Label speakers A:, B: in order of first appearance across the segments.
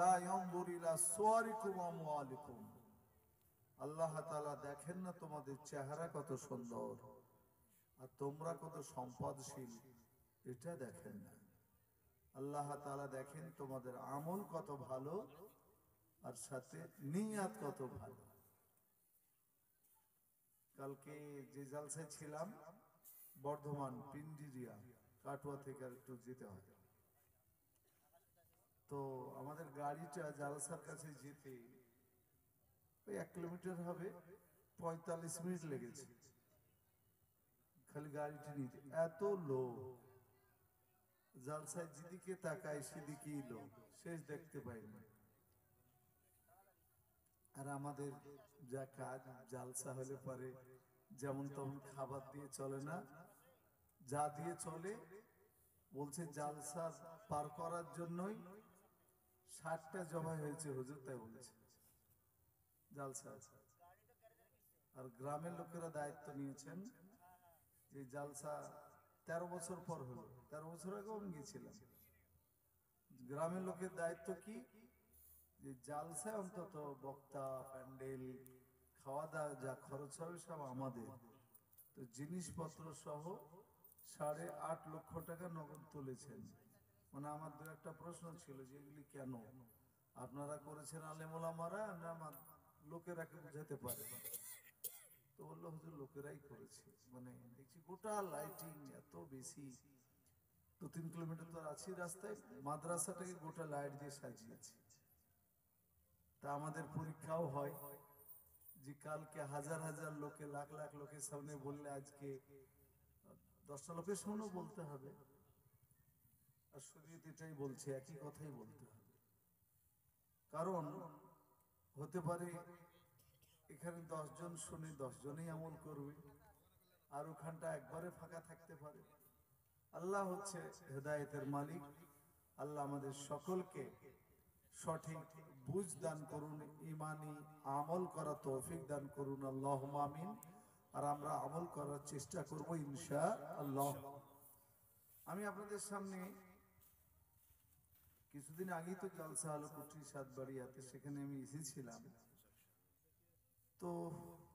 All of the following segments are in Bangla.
A: লা ইয়ানজুরু ইলা সুওয়ারিকুম ওয়া আমওয়ালিকুম। আল্লাহ তাআলা দেখেন না তোমাদের চেহারা কত সুন্দর আর তোমরা কত সম্পদশীল, এটা দেখেন না। আল্লাহ তাআলা দেখেন তোমাদের আমল কত ভালো আর সাথে নিয়াত কত ভালো। কালকে যে জালসায় ছিলাম বর্ধমান পিন্ডিরিয়া কাটোয়া থেকে আর একটু যেতে হয়, তো আমাদের গাড়িটা জালসার কাছে যেতে ওই 1 কিলোমিটার হবে, 45 মিনিট লেগেছে খালি গাড়িটি নিতে। এত লোক, জালসায় যেদিকে তাকায় সেদিকেই লোক, শেষ দেখতে পাইনি। আর আমাদের যা কাজ, জালসা হলে পরে যেমন তেমন খাবার দিয়ে চলে না, যা দিয়ে চলে। বলছে জালসা পার করার জন্যই 60টা জবাই হয়েছে হুজুর, তাই বলেছে জালসা। আর গ্রামের লোকেরা দায়িত্ব নিয়েছেন যে জালসা 13 বছর পর হলো, 13 বছর আগেও আমি গিয়েছিলাম। গ্রামের লোকের দায়িত্ব কি, যে জালসায় অন্তত বক্তা, প্যান্ডেল, খাওয়া দাওয়া যা খরচ হবে সব আমাদের। তো জিনিসপত্র সহ 8.5 লক্ষ টাকা নগদ তুলেছেন। মানে আমার দু একটা প্রশ্ন ছিল যে এগুলি কেন আপনারা করেছেন আলেম ওলামারা না লোকেরা কে বুঝাতে পারে? তো বললো হুজুর লোকেরাই করেছে। মানে দেখছি গোটা লাইটিং এত বেশি, 2-3 কিলোমিটার তো আছি রাস্তায়, মাদ্রাসাটাকে গোটা লাইট দিয়ে সাজিয়েছে। তা আমাদের পরীক্ষাও হয় যে কালকে হাজার হাজার লোকে, লাখ লাখ লোকের সামনে বললে আজকে 10টা লোকের সামনেও বলতে হবে। আর শরীয়ত এটাই বলছে, একই কথাই বলতে হবে। কারণ হতে পারে এখানে 10 জন শুনে 10 জনেই আমল করবে, আর ওখানটা একবারে ফাঁকা থাকতে পারে। আল্লাহ হচ্ছে হেদায়েতের মালিক। আল্লাহ আমাদের সকলকে সঠিক বুঝ দান করুন, ইমানি আমল করা তৌফিক দান করুন, আল্লাহুম্মা আমিন। আর আমরা আমল করার চেষ্টা করব ইনশাআল্লাহ। আমি আপনাদের সামনে কিছুদিন আগেই তো জলসা হলো কুটরি সাতবাড়িয়াতে, সেখানে আমি এসেছিলাম। তো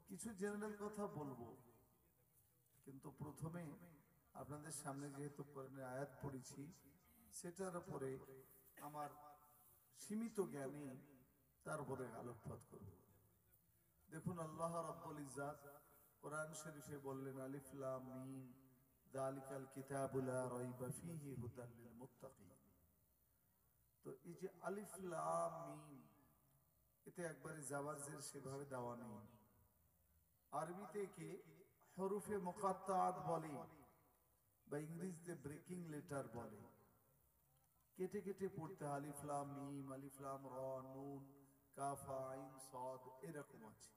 A: কিছু জেনারেল কথা বলবো, কিন্তু প্রথমে আপনাদের সামনে যেহেতু কোরআনের আয়াত পড়েছি সেটার উপরে আমার সীমিত জ্ঞানে তারপরে আলোকপাত করব। দেখুন, আল্লাহ রাব্বুল ইজ্জাত কোরআন শরীফে বললেন আলিফ লাম মিম যালিকাল কিতাবু লা রাইবা ফীহি হুদাল লিল মুত্তাকিন। তো এই যে আলিফ লাম মিম, এতে একবারে জাবার জের সেভাবে দেওয়া নেই। আরবিতে একে হরফে মুকাত্তাআত বলে বা ইংরেজিতে ব্রেকিং লেটার বলে। কেটে কেটে পড়তে আলিফ লাম মিম, আলিফ লাম র, নুন, কাফ, আইন, সাদ, এরকম আছে।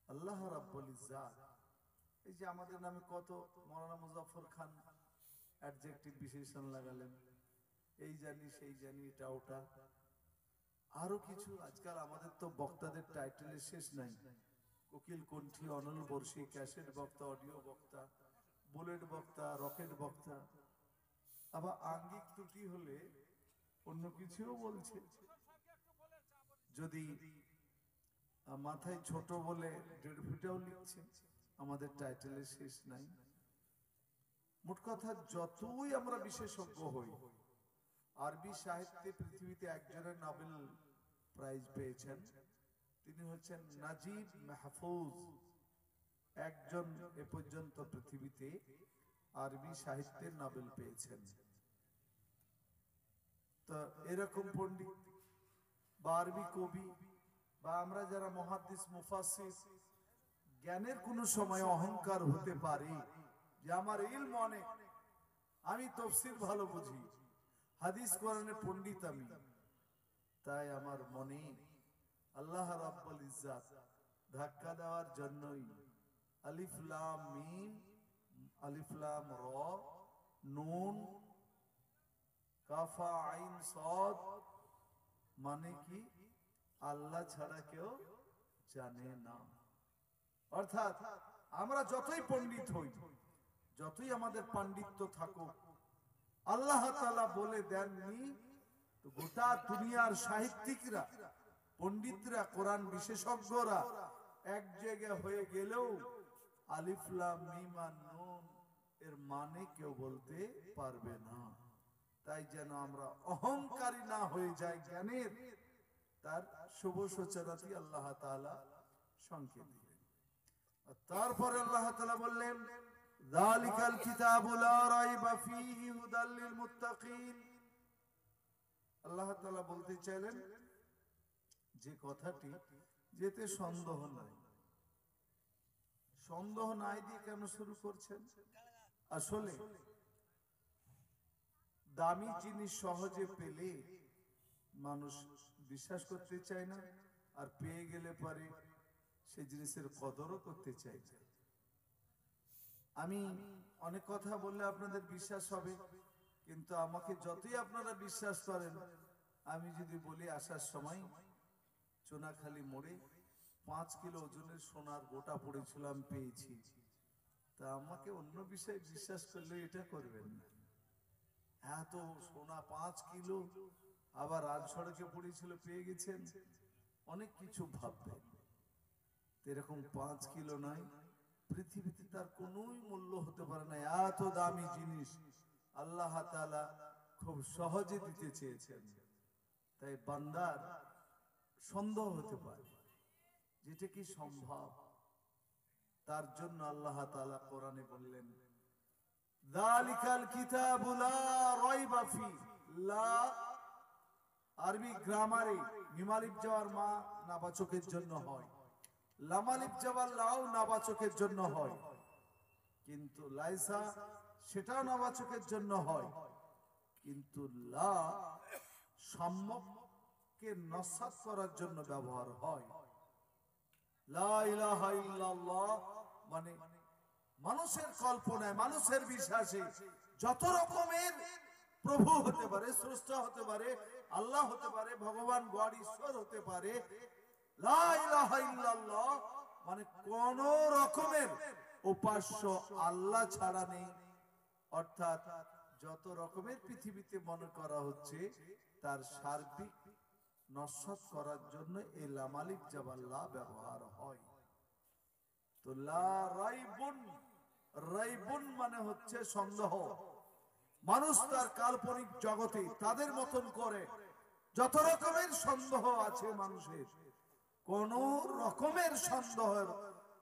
A: আল্লাহ রাব্বুল ইজ্জাত এই যে আমাদের নামে কত মাওলানা মুজাফফর খান অ্যাডজেক্টিভ বিশেষণ লাগালেন, এই জানি সেই জানি এটা ওটা আরো কিছু। আজকাল আমাদের তো বক্তাদের টাইটেলের শেষ নাই। কোকিল কণ্ঠী, অনল বর্ষী, ক্যাসেট বক্তা, অডিও বক্তা, বুলেট বক্তা, রকেট বক্তা। আবার আঙ্গিক ত্রুটি হলে অন্য কিছুও বলছে। যদি মাথায় ছোট বলে 1.5 ফিটাও লিখছে। আমাদের টাইটেলের শেষ নাই। মোট কথা, যতই আমরা বিশেষজ্ঞ হই, আরবি সাহিত্যে পৃথিবীতে একজনের নোবেল প্রাইজ পেয়েছেন, তিনি হচ্ছেন নাজিব মাহফুজ। একজন এ পর্যন্ত পৃথিবীতে আরবি সাহিত্যের নোবেল পেয়েছেন। তো এরকম পণ্ডিত বা আরবি কবি বা আমরা যারা মুহাদ্দিস মুফাসসির, জ্ঞানের কোনো সময় অহংকার হতে পারে যে আমার ইলম অনেক, আমি তাফসীর ভালো বুঝি, হাদিস কোরআনের পণ্ডিত আমি। তাই আমার মনে আল্লাহ রাব্বুল ইজ্জাত ধাক্কা দেওয়ার জন্যই আলিফ লাম মিম, আলিফ লাম র, নুন, কাফ আইন সাদ, মানে কি আল্লাহ ছাড়া কেউ জানে না। অর্থাৎ আমরা যতই পণ্ডিত হই, যতই আমাদের পাণ্ডিত্য থাকুক, আল্লাহ তাআলা বলে দেননি তো গোটা গোটা দুনিয়ার সাহিত্যিকরা, পণ্ডিতরা, কোরআন বিশেষজ্ঞরা এক জায়গায় হয়ে গেলেও আলিফ লাম মিম আর নুন এর মানে কেউ বলতে পারবে না। তাই যেন আমরা অহংকারী না হয়ে যাই জ্ঞানের, তার শুভ সূচনাটি আল্লাহ তাআলা সংকেত দিলেন। তারপরে আল্লাহ তাআলা বললেন, যালিকাল কিতাবু লা রাইবা ফীহি হুদাল লিল মুত্তাকিন। আল্লাহ তাআলা বলতে চাইলেন যে কথাটি, যেতে সন্দেহ নাই। সন্দেহ নাই দিয়ে কেন শুরু করছেন? আসলে দামি জিনিস সহজে পেলে মানুষ বিশ্বাস করতে চায় না, আর পেয়ে গেলে পরে সেই জিনিসের কদরও করতে চায় না। আমি অনেক কথা বললে আপনাদের বিশ্বাস হবে, কিন্তু আমাকে যতই আপনারা বিশ্বাস করেন, আমি যদি বলি আসার সময় চুনাখালী মোড়ে 5 কিলো ওজনের সোনার গোটা পড়েছিলাম, পেয়েছি, তা আমাকে অন্য বিষয়ে বিশ্বাস করলে এটা করবেন না। এত সোনা 5 কিলো, আবার রাজ সড়কে পড়েছিল, পেয়ে গেছেন, অনেক কিছু ভাববেন। এরকম 5 কিলো নয়, পৃথিবীতে তার কোনোই মূল্য হতে পারে না। এত দামি জিনিস আল্লাহ তাআলা খুব সহজে দিতে চেয়েছেন। তাই বান্দার সন্দেহ হতে পারে যেটা কি সম্ভব। তার জন্য আল্লাহ তাআলা কোরআনে বললেন, যালিকাল কিতাবু লা রাইবা ফি। লা আরবি গ্রামারে মিমালিফ যাওয়ার মা নাবাচকের জন্য হয়, লামালিফ যাওয়ার লাও নাবাচকের জন্য হয়, কিন্তু লাইসা সেটাও নাবাচকের জন্য হয়, কিন্তু লা সম্যককে নস্যাৎ করার জন্য ব্যবহার হয়। লা ইলাহা ইল্লাল্লাহ মানে মানুষের কল্পনায়, মানুষের বিশ্বাসে যত রকমের প্রভু হতে পারে, স্রষ্টা হতে পারে, আল্লাহ হতে পারে, ভগবান গড ঈশ্বর হতে পারে, লা ইলাহা ইল্লাল্লাহ মানে কোন রকমের উপাস্য আল্লাহ ছাড়া নেই। অর্থাৎ যত রকমের পৃথিবীতে মনে করা হচ্ছে, তার সার্বিক নস্যাৎ করার জন্য এই লামালিফ জাবাল্লাহ ব্যবহার হয়। তো লা রাইবুন, রাইবুন মানে হচ্ছে সন্দেহ। মানুষ তার কাল্পনিক জগতে তাদের মতন করে যত রকমের সন্দেহ আছে মানুষের, কোন রকমের সন্দেহের